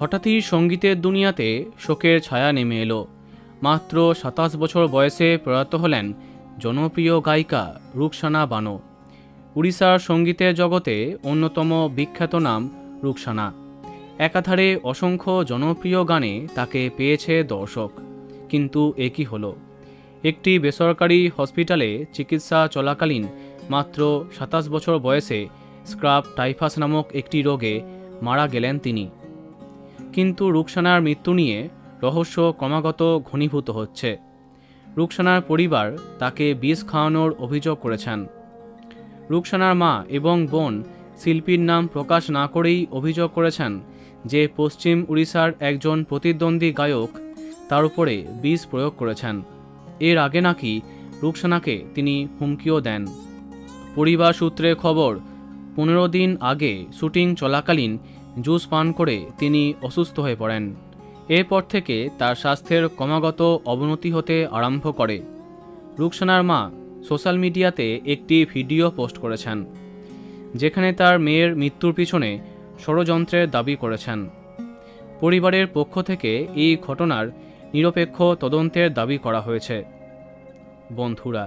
হঠাৎই সঙ্গীতের দুনিয়াতে শোকের ছায়া নেমে এলো। মাত্র ২৭ বছর বয়সে প্রয়াত হলেন জনপ্রিয় গায়িকা রুকসানা বানো। উড়িষ্যার সঙ্গীতের জগতে অন্যতম বিখ্যাত নাম রুকসানা। একাধারে অসংখ্য জনপ্রিয় গানে তাকে পেয়েছে দর্শক। কিন্তু একই হলো, একটি বেসরকারি হসপিটালে চিকিৎসা চলাকালীন মাত্র ২৭ বছর বয়সে স্ক্রাব টাইফাস নামক একটি রোগে মারা গেলেন তিনি। কিন্তু রুকসানার মৃত্যু নিয়ে রহস্য ক্রমাগত ঘনীভূত হচ্ছে। রুকসানার পরিবার তাকে বিষ খাওয়ানোর অভিযোগ করেছেন। রুকসানার মা এবং বোন শিল্পীর নাম প্রকাশ না করেই অভিযোগ করেছেন যে পশ্চিম উড়িষ্যার একজন প্রতিদ্বন্দ্বী গায়ক তার উপরে বিষ প্রয়োগ করেছেন। এর আগে নাকি রুকসানাকে তিনি হুমকিও দেন। পরিবার সূত্রে খবর, ১৫ দিন আগে শুটিং চলাকালীন জুস পান করে তিনি অসুস্থ হয়ে পড়েন। এরপর থেকে তার স্বাস্থ্যের ক্রমাগত অবনতি হতে আরম্ভ করে। রুকসানার মা সোশ্যাল মিডিয়াতে একটি ভিডিও পোস্ট করেছেন, যেখানে তার মেয়ের মৃত্যুর পিছনে ষড়যন্ত্রের দাবি করেছেন। পরিবারের পক্ষ থেকে এই ঘটনার নিরপেক্ষ তদন্তের দাবি করা হয়েছে। বন্ধুরা,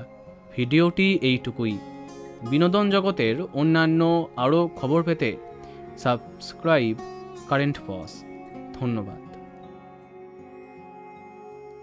ভিডিওটি এইটুকুই। বিনোদন জগতের অন্যান্য আরও খবর পেতে সাবস্ক্রাইব কারেন্ট পজ। ধন্যবাদ।